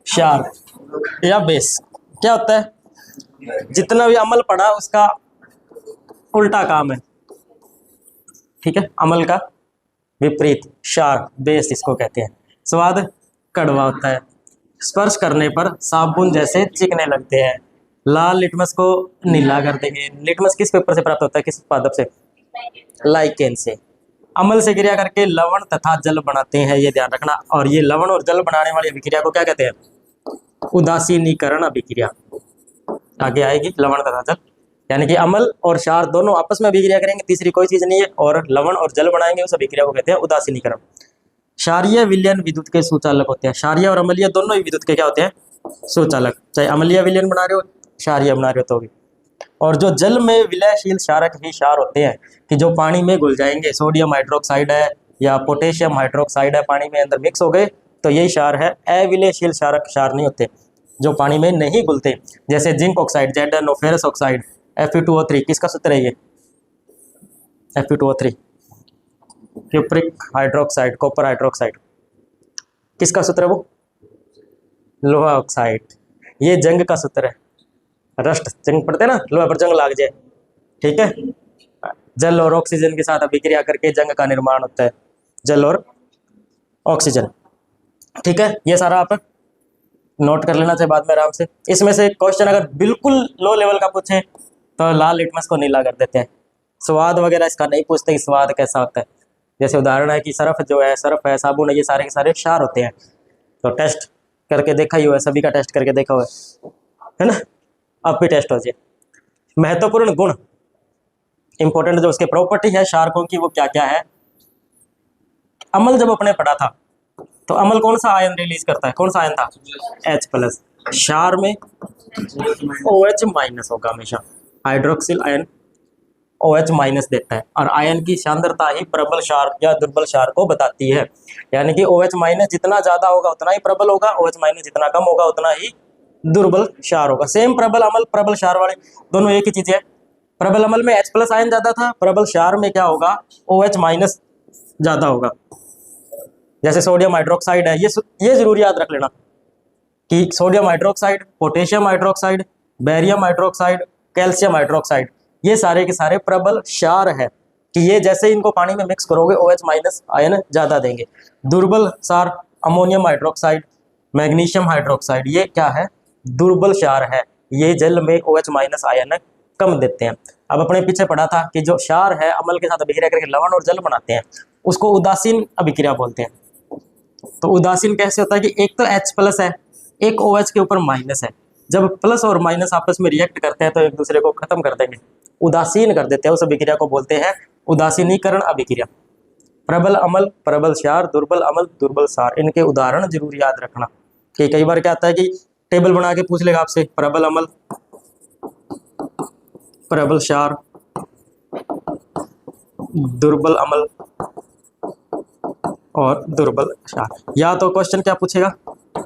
क्षार या बेस। क्या होता है? जितना भी अम्ल पढ़ा उसका उल्टा काम है, ठीक है, अम्ल का विपरीत क्षार, बेस इसको कहते हैं। स्वाद कड़वा होता है, स्पर्श करने पर साबुन जैसे चिकने लगते हैं। लाल लिटमस को नीला कर देंगे। लिटमस किस पेपर से प्राप्त होता है, किस पादप से? लाइकेन से। अम्ल से क्रिया करके लवण तथा जल बनाते हैं, ये ध्यान रखना। और ये लवण और जल बनाने वाली अभिक्रिया को क्या कहते हैं? उदासीनीकरण अभिक्रिया। आगे आएगी लवण तथा जल, यानी कि अम्ल और क्षार दोनों आपस में अभिक्रिया करेंगे, तीसरी कोई चीज नहीं है, और लवण और जल बनाएंगे, उस अभिक्रिया को कहते हैं उदासीनीकरण। क्षारीय विलयन विद्युत के सुचालक होते हैं। क्षारीय और अम्लीय दोनों ही विद्युत के क्या होते हैं? सुचालक। चाहे अम्लीय विलयन बना रहे हो, क्षारीय बना रहे हो तो भी। और जो जल में विलयशील क्षारक ही क्षार होते हैं कि जो पानी में घुल जाएंगे। सोडियम हाइड्रोक्साइड है या पोटेशियम हाइड्रोक्साइड है, पानी में अंदर मिक्स हो गए तो यही क्षार है। अविलयशील क्षारक क्षार नहीं होते, जो पानी में नहीं घुलते, जैसे zinc oxide, ZnO, ferrous oxide, Fe2O3। किसका सूत्र है ये? Fe2O3। Cupric hydroxide, copper hydroxide, किसका सूत्र है वो? लोहा ऑक्साइड। ये जंग का सूत्र है। रस्ट, जंग पड़ते हैं ना, लोहा पर जंग लाग जाए, ठीक है। जल और ऑक्सीजन के साथ अभिक्रिया करके जंग का निर्माण होता है, जल और ऑक्सीजन, ठीक है। ये सारा आप नोट कर लेना चाहिए बाद में आराम से। इसमें से क्वेश्चन अगर बिल्कुल लो लेवल का पूछे तो लाल लिटमस को नीला कर देते हैं। स्वाद वगैरह इसका नहीं पूछते कि स्वाद कैसा होता है। जैसे उदाहरण है कि सर्फ जो है, सर्फ है, साबुन है, ये सारे के सारे क्षार होते हैं। तो टेस्ट करके देखा ही हुआ है, सभी का टेस्ट करके देखा हुआ है ना। अब भी टेस्ट हो जाए। महत्वपूर्ण गुण, इंपॉर्टेंट जो उसके प्रॉपर्टी है क्षारकों की, वो क्या क्या है? अम्ल जब अपने पढ़ा था तो अम्ल कौन सा आयन रिलीज करता है? कौन सा आयन था? H+। क्षार में OH- होगा हमेशा। हाइड्रोक्सिल आयन OH- देता है, और आयन की सांद्रता ही प्रबल क्षार या दुर्बल क्षार को बताती है। यानी कि OH- जितना ज्यादा होगा उतना ही प्रबल होगा, OH- जितना कम होगा उतना ही दुर्बल क्षार होगा। सेम प्रबल अम्ल प्रबल क्षार वाले दोनों एक ही चीज है। प्रबल अम्ल में H+ आयन ज्यादा था, प्रबल क्षार में क्या होगा? OH- ज्यादा होगा। जैसे सोडियम हाइड्रोक्साइड है, ये जरूर याद रख लेना कि sodium hydroxide, potassium hydroxide, barium hydroxide, calcium hydroxide, ये सारे के सारे प्रबल क्षार है कि ये जैसे इनको पानी में मिक्स करोगे OH- आयन ज्यादा देंगे। दुर्बल क्षार अमोनियम हाइड्रोक्साइड, मैग्नीशियम हाइड्रोक्साइड, ये क्या है? दुर्बल क्षार है, ये जल में OH- आयन कम देते हैं। अब अपने पीछे पढ़ा था कि जो क्षार है अम्ल के साथ अभिक्रिया करके लवण और जल बनाते हैं, उसको उदासीन अभिक्रिया बोलते हैं। तो उदासीन कैसे होता है कि एक तो H+ है, एक OH के ऊपर माइनस है। जब प्लस और माइनस आपस में रिएक्ट करते हैं तो एक दूसरे को खत्म कर देंगे, उदासीन कर देते हैं। उस अभिक्रिया को बोलते हैं उदासीनीकरण अभिक्रिया। प्रबल अम्ल, प्रबल क्षार, दुर्बल अम्ल, दुर्बल क्षार, इनके उदाहरण जरूर याद रखना। कि कई बार क्या आता है कि टेबल बना के पूछ लेगा आपसे, प्रबल अम्ल, प्रबल क्षार, दुर्बल अम्ल और दुर्बल क्षार। या तो क्वेश्चन क्या पूछेगा?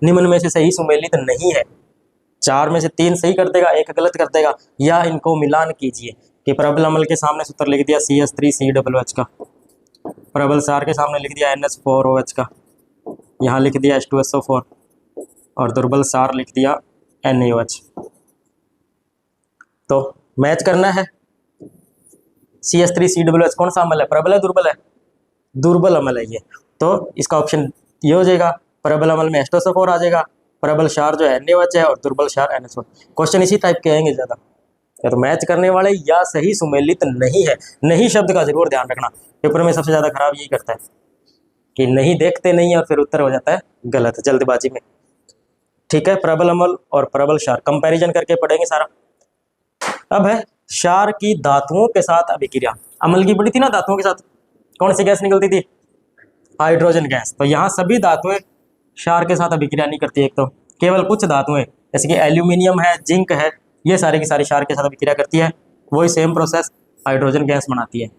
निम्न में से सही सुमेलित नहीं है। 4 में से 3 सही कर देगा, 1 गलत कर देगा। या इनको मिलान कीजिए कि प्रबल अम्ल के सामने सूत्र लिख दिया CH3COOH का, प्रबल क्षार के सामने लिख दिया NH4OH का, यहाँ लिख दिया H2SO4, और दुर्बल क्षार लिख दिया NaOH। तो मैच करना है। CH3COOH कौन सा अम्ल है? प्रबल है, दुर्बल है? दुर्बल अम्ल है ये। तो इसका ऑप्शन ये हो जाएगा, प्रबल अम्ल में H2SO4 आ जाएगा, प्रबल क्षार जो है NaOH है, और दुर्बल क्षार NH4। क्वेश्चन इसी टाइप के आएंगे ज्यादा। तो मैच करने वाले या सही सुमेलित नहीं है। नहीं शब्द का जरूर ध्यान रखना, पेपर में सबसे ज्यादा खराब यही करता है कि नहीं देखते नहीं और फिर उत्तर हो जाता है गलत जल्दबाजी में, ठीक है। प्रबल अम्ल और प्रबल क्षार कंपैरिजन करके पढ़ेंगे सारा। अब है क्षार की धातुओं के साथ अभिक्रिया। अम्ल की पड़ी थी ना धातुओं के साथ, कौन सी गैस निकलती थी? Hydrogen gas. तो यहाँ सभी धातुएं क्षार के साथ अभिक्रिया नहीं करती, एक तो केवल कुछ धातुएं जैसे कि एल्यूमिनियम है, जिंक है, ये सारी की सारी क्षार के साथ अभिक्रिया करती है। वही सेम प्रोसेस हाइड्रोजन गैस बनाती है।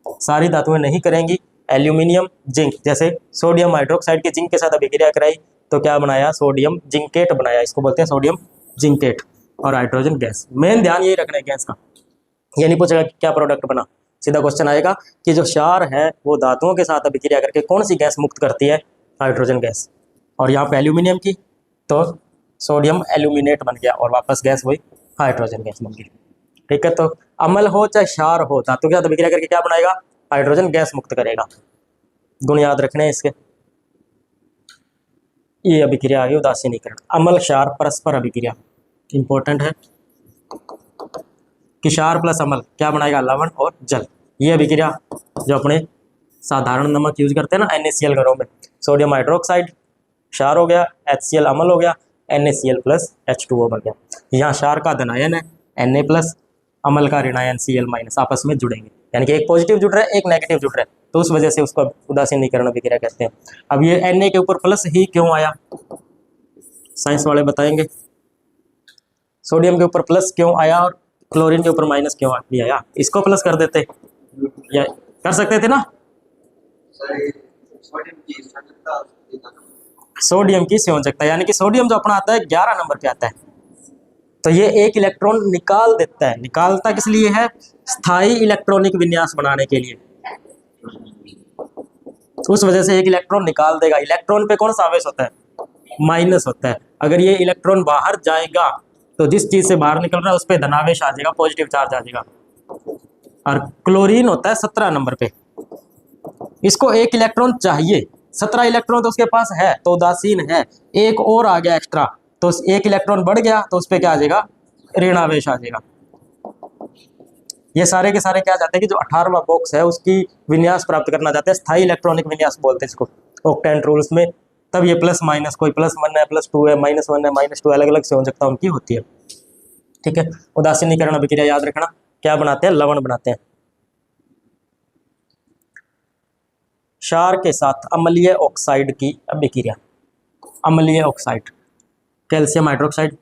सारी धातुएं नहीं करेंगी। एल्यूमिनियम, जिंक, जैसे सोडियम हाइड्रोक्साइड के जिंक के साथ अभिक्रिया कराई तो क्या बनाया? सोडियम जिंकेट बनाया, इसको बोलते हैं सोडियम जिंकेट। और हाइड्रोजन गैस, मेन ध्यान यही रखना है गैस का। ये नहीं पूछेगा क्या प्रोडक्ट बना, सीधा क्वेश्चन आएगा कि जो क्षार है वो धातुओं के साथ अभिक्रिया करके कौन सी गैस मुक्त करती है? Hydrogen gas. और यहाँ पे एल्यूमिनियम की, तो सोडियम एल्यूमिनेट बन गया और वापस गैस वही हाइड्रोजन गैस बन गई। ठीक है, तो अम्ल हो चाहे क्षार हो, धातु के साथ अभिक्रिया करके क्या बनाएगा, हाइड्रोजन गैस मुक्त करेगा। गुण याद रखने हैं इसके। ये अभिक्रिया आ गई उदासीनीकरण। अम्ल क्षार परस्पर अभिक्रिया इंपॉर्टेंट है कि क्षार प्लस अम्ल क्या बनाएगा, लवण और जल। ये अभिक्रिया जो अपने साधारण नमक यूज करते हैं ना NaCl घरों में, सोडियम हाइड्रोक्साइड क्षार हो गया, HCl अम्ल हो गया, NaCl प्लस H2O बन गया। यहाँ क्षार का धनायन है Na प्लस, अम्ल का ऋणायन Cl माइनस, आपस में जुड़ेंगे, यानी कि एक पॉजिटिव जुड़ रहा है एक नेगेटिव जुड़ रहा है, तो उस वजह से उसको उदासीनीकरण अभिक्रिया कहते हैं। अब ये Na के ऊपर प्लस ही क्यों आया, साइंस वाले बताएंगे। सोडियम के ऊपर प्लस क्यों आया और क्लोरीन के ऊपर माइनस क्यों आया, इसको प्लस कर देते या कर सकते थे ना। सोडियम की संयोजकता, यानी कि सोडियम जो अपना आता है 11 नंबर पे आता है, तो ये एक इलेक्ट्रॉन निकाल देता है। निकालता किस लिए है, स्थायी इलेक्ट्रॉनिक विन्यास बनाने के लिए, उस वजह से एक इलेक्ट्रॉन निकाल देगा। इलेक्ट्रॉन पे कौन सा आवेश होता है, माइनस होता है। अगर ये इलेक्ट्रॉन बाहर जाएगा तो जिस चीज से बाहर निकल रहा है उस पर धनावेश आ जाएगा, पॉजिटिव चार्ज आ जाएगा। और क्लोरीन होता है 17 नंबर पे, इसको एक इलेक्ट्रॉन चाहिए, 17 इलेक्ट्रॉन तो उसके पास है तो उदासीन है, एक और आ गया एक्स्ट्रा तो एक इलेक्ट्रॉन बढ़ गया तो उस पर क्या आ जाएगा, ऋणावेश आ जाएगा। ये सारे के सारे क्या जाते हैं कि जो 18वां बॉक्स है उसकी विन्यास प्राप्त करना चाहते हैं, स्थायी इलेक्ट्रॉनिक विन्यास बोलते हैं इसको ऑक्टेन रूल्स में। तब ये प्लस माइनस, कोई +1 है +2 है -1 है -2, अलग अलग संयोजकता उनकी होती है। ठीक है, उदासीनीकरण अभिक्रिया याद रखना, क्या बनाते हैं, लवण बनाते हैं। क्षार के साथ अम्लीय ऑक्साइड की अभिक्रिया, अम्लीय ऑक्साइड कैल्शियम हाइड्रोक्साइड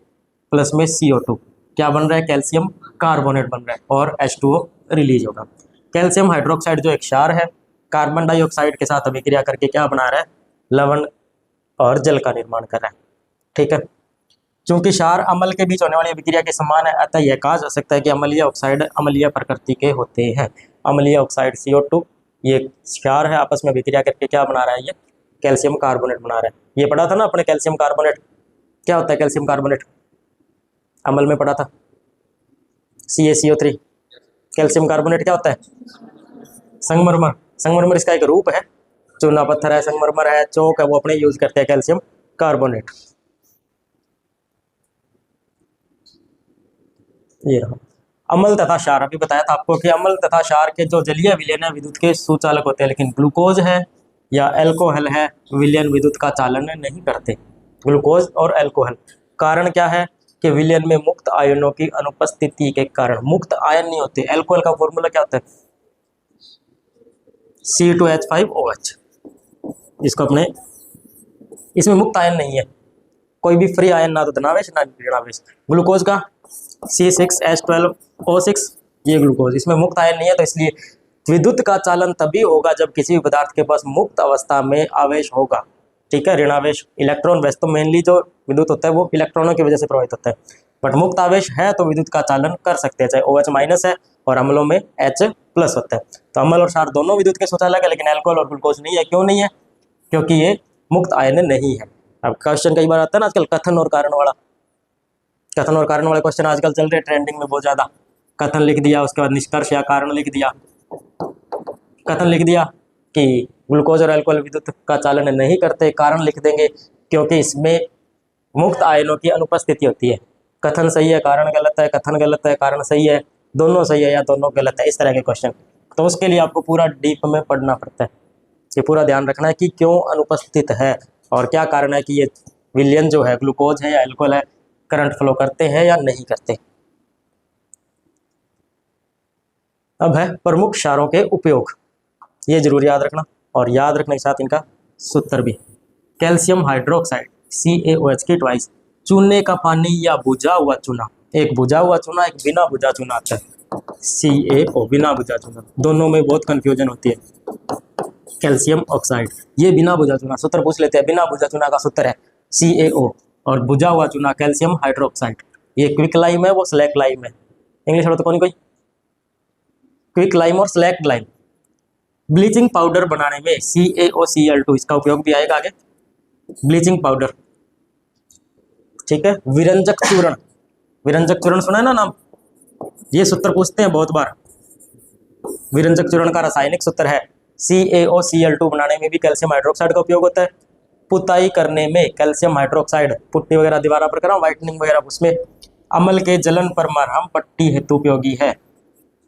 प्लस में CO2 क्या बन रहा है, कैल्शियम कार्बोनेट बन रहा है और H2O रिलीज होगा। कैल्शियम हाइड्रोक्साइड जो एक क्षार है, कार्बन डाइऑक्साइड के साथ अभिक्रिया करके क्या बना रहा है, लवण और जल का निर्माण कर रहा है। ठीक है, चूंकि क्षार अम्ल के बीच होने वाली अभिक्रिया के समान है, अतः यह कहा जा सकता है कि अम्लीय ऑक्साइड अम्लीय प्रकृति के होते हैं। अम्लीय ऑक्साइड CO2 ये क्षार है, आपस में अभिक्रिया करके क्या बना रहा है, ये कैल्शियम कार्बोनेट बना रहा है। ये पढ़ा था ना अपने कैल्शियम कार्बोनेट, क्या होता है कैल्शियम कार्बोनेट, अम्ल में पढ़ा था CaCO3। कैल्शियम कार्बोनेट क्या होता है, संगमरमर। संगमरमर इसका एक रूप है, चूना पत्थर है, संगमरमर है, चौक है, वो अपने यूज करते हैं कैल्शियम कार्बोनेट। ये रहा अम्ल तथा क्षार। अभी बताया था आपको कि अम्ल तथा क्षार के जो जलीय विलयन है विद्युत के सुचालक होते हैं, लेकिन ग्लूकोज है या अल्कोहल है विलयन विद्युत का चालन नहीं करते। ग्लूकोज और अल्कोहल, कारण क्या है कि विलयन में मुक्त आयनों की अनुपस्थिति के कारण मुक्त आयन नहीं होते। अल्कोहल का फॉर्मूला क्या होता है, C2H5OH। इसको अपने, इसमें मुक्त आयन नहीं है, कोई भी फ्री आयन, ना तो धनावेश ना ऋणावेश। ग्लूकोज का C6H12O6, ये ग्लूकोज, इसमें मुक्त आयन नहीं है, तो इसलिए विद्युत का चालन तभी होगा जब किसी भी पदार्थ के पास मुक्त अवस्था में आवेश होगा। ठीक है, ऋणावेश इलेक्ट्रॉन, वैसे तो मेनली जो विद्युत होता है वो इलेक्ट्रॉनों की वजह से प्रभावित होता है, बट मुक्त आवेश है तो विद्युत का चालन कर सकते हैं, चाहे OH- है और अम्लों में H+ होता है। तो अम्ल और क्षार दोनों विद्युत के सुचालक है, लेकिन अल्कोहल और ग्लूकोज नहीं है। क्यों नहीं है, क्योंकि ये मुक्त आयन नहीं है। अब क्वेश्चन कई बार आता है ना आजकल, कथन और कारण वाला, कथन और कारण वाले क्वेश्चन आजकल चल रहे हैं ट्रेंडिंग में बहुत ज़्यादा। कथन लिख दिया, उसके बाद निष्कर्ष या कारण लिख दिया। कथन लिख दिया कि ग्लूकोज और अल्कोहल विद्युत का चालन नहीं करते, कारण लिख देंगे क्योंकि इसमें मुक्त आयनों की अनुपस्थिति होती है। कथन सही है, कारण गलत है, कथन गलत है, कारण सही है, दोनों सही है या दोनों गलत है, इस तरह के क्वेश्चन। तो उसके लिए आपको पूरा डीप में पढ़ना पड़ता है, ये पूरा ध्यान रखना है कि क्यों अनुपस्थित है और क्या कारण है कि ये विलयन जो है ग्लूकोज है या अल्कोहल है करंट फ्लो करते हैं या नहीं करते। अब है प्रमुख क्षारों के उपयोग, ये जरूर याद रखना, और याद रखने के साथ इनका सूत्र भी। कैल्शियम हाइड्रोक्साइड CaOH की ट्वाइस, चूने का पानी या बुझा हुआ चूना, एक बुझा हुआ चूना एक बिना बुझा चूना आता है, CaO बिना बुझा चूना, दोनों में बहुत कंफ्यूजन होती है। कैल्शियम ऑक्साइड ये बिना बुझा चूना, सूत्र पूछ लेते हैं, बिना बुझा चूना का सूत्र है CaO, और बुझा हुआ चूना कैल्शियम हाइड्रोक्साइड। ये क्विक लाइम है, वो स्लैक लाइम है। इंग्लिश में तो कौन कोई क्विक लाइम और स्लैक लाइम। ब्लीचिंग पाउडर बनाने में CaOCl2 इसका उपयोग भी आएगा आगे। ब्लीचिंग पाउडर ठीक है। विरंजक चूर्ण, विरंजक चूर्ण सुना है ना नाम, ये सूत्र पूछते हैं बहुत बार। विरंजक चूर्ण का रासायनिक सूत्र है CaOCl2। बनाने में भी कैल्शियम हाइड्रोक्साइड का उपयोग होता है। पुताई करने में कैल्शियम हाइड्रोक्साइड, पुट्टी वगैरह दीवारों पर करा, व्हाइटनिंग वगैरह, उसमें अमल के जलन पर मरहम पट्टी हेतु उपयोगी है।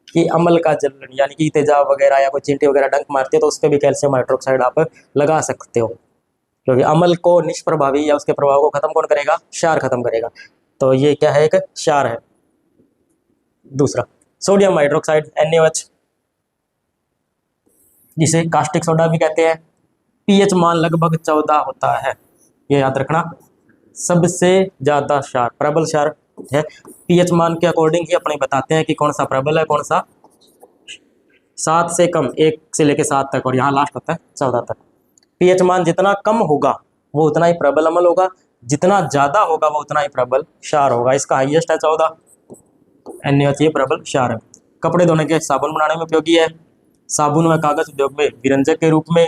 कि अमल का जलन यानी कि तेजाब वगैरह या कोई चींटी वगैरह डंक मारते हो तो उस पर भी कैल्शियम हाइड्रोक्साइड आप लगा सकते हो, क्योंकि अमल को निष्प्रभावी या उसके प्रभाव को खत्म कौन करेगा? क्षार खत्म करेगा। तो ये क्या है? एक क्षार है। दूसरा सोडियम हाइड्रोक्साइड NaOH, जिसे कास्टिक सोडा भी कहते हैं। pH मान लगभग 14 होता है, ये याद रखना। सबसे ज्यादा क्षार, प्रबल क्षार है। pH मान के अकॉर्डिंग ही अपने बताते हैं कि कौन सा प्रबल है, कौन सा 7 से कम, 1 से लेकर 7 तक, और यहाँ लास्ट होता है 14 तक। pH मान जितना कम होगा वो उतना ही प्रबल अम्ल होगा, जितना ज्यादा होगा वो उतना ही प्रबल क्षार होगा। इसका हाईएस्ट है 14, NaOH, ये प्रबल क्षार है। कपड़े धोने के साबुन बनाने में उपयोगी है। साबुन व कागज उद्योग में विरंजक के रूप में,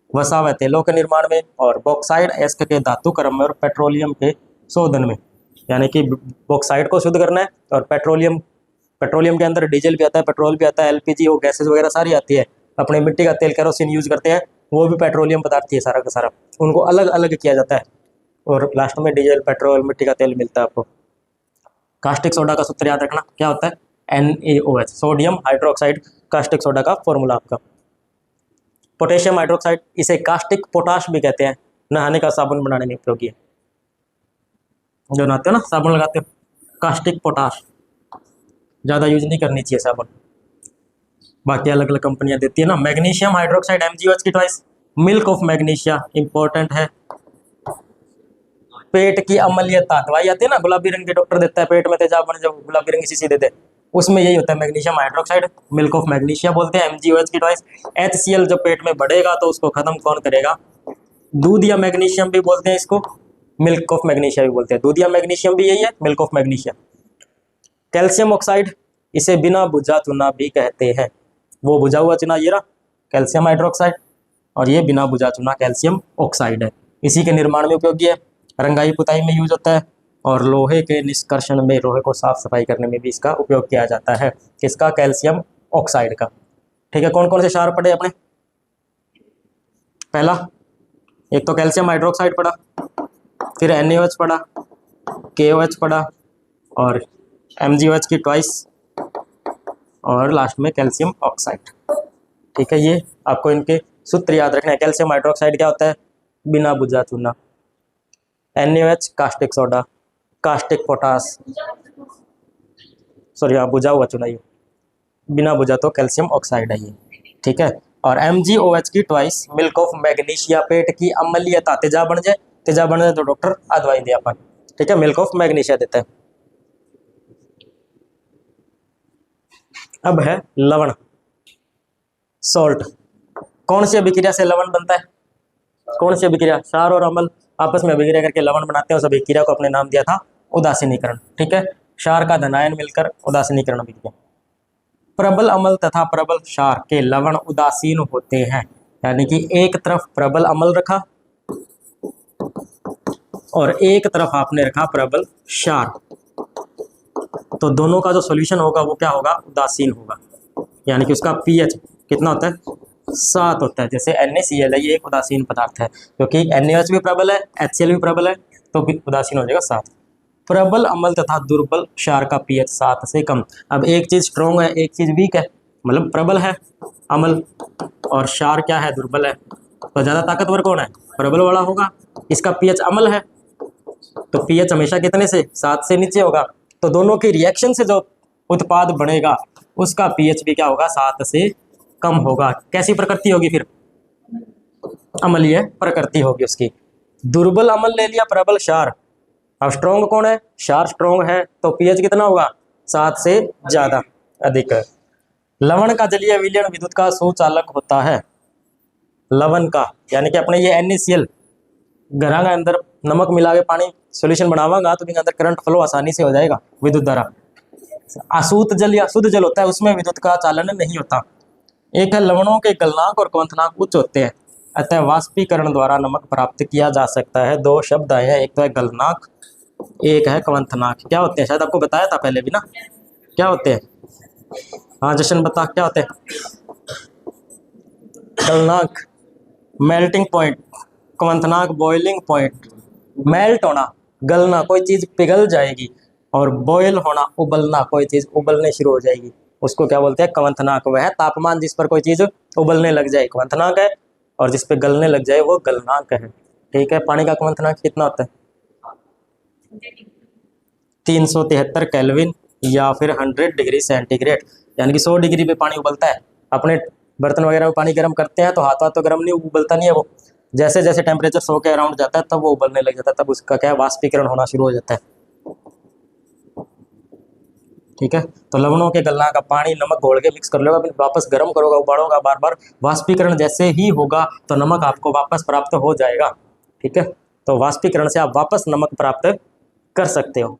वसा व तेलों के निर्माण में, और बॉक्साइड एस्क के धातु क्रम में, और पेट्रोलियम के शोधन में। यानी कि बॉक्साइड को शुद्ध करना है, और पेट्रोलियम के अंदर डीजल भी आता है, पेट्रोल भी आता है, LPG और गैसेस वगैरह सारी आती है। अपने मिट्टी का तेल केरोसिन यूज करते हैं, वो भी पेट्रोलियम पदार्थ ही है सारा का सारा, उनको अलग अलग किया जाता है, और लास्ट में डीजल, पेट्रोल, मिट्टी का तेल मिलता है आपको। कास्टिक सोडा का सूत्र याद रखना, क्या होता है? NaOH, sodium hydroxide, caustic soda का फॉर्मूला आपका। पोटेशियम हाइड्रोक्साइड, इसे कास्टिक पोटाश भी कहते हैं, नहाने का साबुन बनाने में उपयोगी है। जो नहाते हो ना, साबुन लगाते हो, कास्टिक पोटाश, ज़्यादा यूज नहीं करनी चाहिए साबुन, बाकी अलग अलग कंपनियां देती है ना। मैग्नीशियम हाइड्रोक्साइड MgOH की twice. Milk of magnesia important है। पेट की अम्लीयता, दवाई आती है ना गुलाबी रंग की, डॉक्टर देता है पेट में तेजाब बन जाओ, गुलाबी रंग की शीशी दे दे, उसमें यही होता है magnesium hydroxide, milk of magnesia बोलते हैं। MgOH की ट्वाइस। HCl जब पेट में बढ़ेगा तो उसको खत्म कौन करेगा? दूध या मैग्नीशियम भी बोलते हैं इसको, मिल्क ऑफ मैग्नीशिया भी बोलते हैं। दूध या मैग्नीशियम भी यही है, milk of magnesia. Calcium oxide, इसे बिना बुझा चूना भी कहते हैं। वो बुझा हुआ चूना ये रहा कैल्शियम हाइड्रोक्साइड, और ये बिना बुझा चूना कैल्शियम ऑक्साइड है। इसी के निर्माण में उपयोगी है, रंगाई पुताई में यूज होता है, और लोहे के निष्कर्षण में, लोहे को साफ सफाई करने में भी इसका उपयोग किया जाता है। किसका? कैल्शियम ऑक्साइड का। ठीक है, कौन कौन से क्षार पढ़े अपने? पहला एक तो कैल्शियम हाइड्रोक्साइड पढ़ा, फिर NaOH पढ़ा, KOH पढ़ा, और MgOH की ट्वाइस, और लास्ट में कैल्शियम ऑक्साइड। ठीक है, ये आपको इनके सूत्र याद रखना है। कैल्शियम हाइड्रोक्साइड क्या होता है? बिना बुझा चूना। NaOH caustic soda, caustic potash, sorry हाँ बुझा हुआ चूना, ये बिना बुझा तो कैल्शियम ऑक्साइड है ये। ठीक है, और MgOH की ट्वाइस, मिल्क ऑफ मैग्नीशिया, पेट की अम्लीयता, तेजाब बन जाए तो डॉक्टर दवाई दे अपन। ठीक है, मिल्क ऑफ मैग्नीशिया देता है। अब है लवण, सॉल्ट। कौन सी अभिक्रिया से लवण बनता है? कौन सी अभिक्रिया? क्षार और अम्ल आपस में अभिक्रिया करके लवण बनाते हैं। उस अभिक्रिया को अपने नाम दिया था उदासीनीकरण। ठीक है, क्षार का धनायन मिलकर उदासीनीकरण अभिक्रिया। प्रबल अम्ल तथा प्रबल क्षार के लवण उदासीन होते हैं, यानी कि एक तरफ प्रबल अम्ल रखा और एक तरफ आपने रखा प्रबल क्षार, तो दोनों का जो सॉल्यूशन होगा वो क्या होगा? उदासीन होगा। यानी कि उसका pH कितना होता है? 7 होता है। जैसे NaCl है, ये एक उदासीन पदार्थ है, क्योंकि NaOH भी प्रबल है, HCl भी प्रबल है, तो भी उदासीन हो जाएगा 7। प्रबल अम्ल तथा दुर्बल क्षार का pH 7 से कम। अब एक चीज स्ट्रॉन्ग है, एक चीज वीक है, मतलब प्रबल है अम्ल और क्षार क्या है? दुर्बल है। तो ज्यादा ताकतवर कौन है? प्रबल वाला होगा। इसका pH अम्ल है, तो pH हमेशा कितने से? 7 से नीचे होगा। तो दोनों की रिएक्शन से जो उत्पाद बनेगा उसका pH भी क्या होगा? 7 से कम होगा। कैसी प्रकृति होगी फिर? अम्लीय प्रकृति होगी उसकी। दुर्बल अम्ल ले लिया, प्रबल क्षार। अब स्ट्रॉन्ग कौन है? क्षार स्ट्रॉन्ग है, तो pH कितना होगा? 7 से ज्यादा अधिक। लवण का जलीय विलयन विद्युत का सुचालक होता है। लवण का यानी कि अपने ये NaCl घरा के अंदर नमक मिला के पानी सॉल्यूशन बनावागा तो अंदर करंट फ्लो आसानी से हो जाएगा, विद्युत द्वारा। अशुद्ध जल या शुद्ध जल होता है, उसमें विद्युत का चालन नहीं होता। एक है लवणों के गलनांक और क्वथनांक उच्च होते हैं, अतः वाष्पीकरण द्वारा नमक प्राप्त किया जा सकता है। 2 शब्द आए हैं, एक तो है गलनांक, एक है क्वंथनाक। क्या होते हैं, शायद आपको बताया था पहले भी ना, क्या होते हैं? हाँ जशन बता, क्या होते हैं? गलनांक मेल्टिंग पॉइंट, क्वंथनाक बॉइलिंग पॉइंट। मेल्ट होना, गलना, कोई चीज़ पिघल जाएगी, और बॉयल होना, उबलना, कोई चीज़ उबलने शुरू हो जाएगी, उसको क्या बोलते हैं? क्वंथनाक। वह तापमान जिस पर कोई चीज़ उबलने लग जाए क्वंथनाक है, और जिस पे गलने लग जाए वो गलनांक है। ठीक है, पानी का क्वंथनाक कितना होता है? 373 केल्विन या फिर 100 डिग्री सेंटीग्रेड, यानी कि 100 डिग्री पे पानी उबलता है। अपने बर्तन वगैरह में पानी गर्म करते हैं तो हाथ तो गर्म नहीं, उबलता नहीं है वो, जैसे जैसे टेम्परेचर 100 के अराउंड जाता है तब वो उबलने लग जाता है, तब उसका क्या है? वाष्पीकरण होना शुरू हो जाता है। ठीक है, तो लवणों के गलना का पानी नमक घोल के मिक्स कर लो, फिर वापस गर्म करोगा, उबालोगा बार बार, वाष्पीकरण जैसे ही होगा तो नमक आपको वापस प्राप्त हो जाएगा। ठीक है, तो वाष्पीकरण से आप वापस नमक प्राप्त कर सकते हो।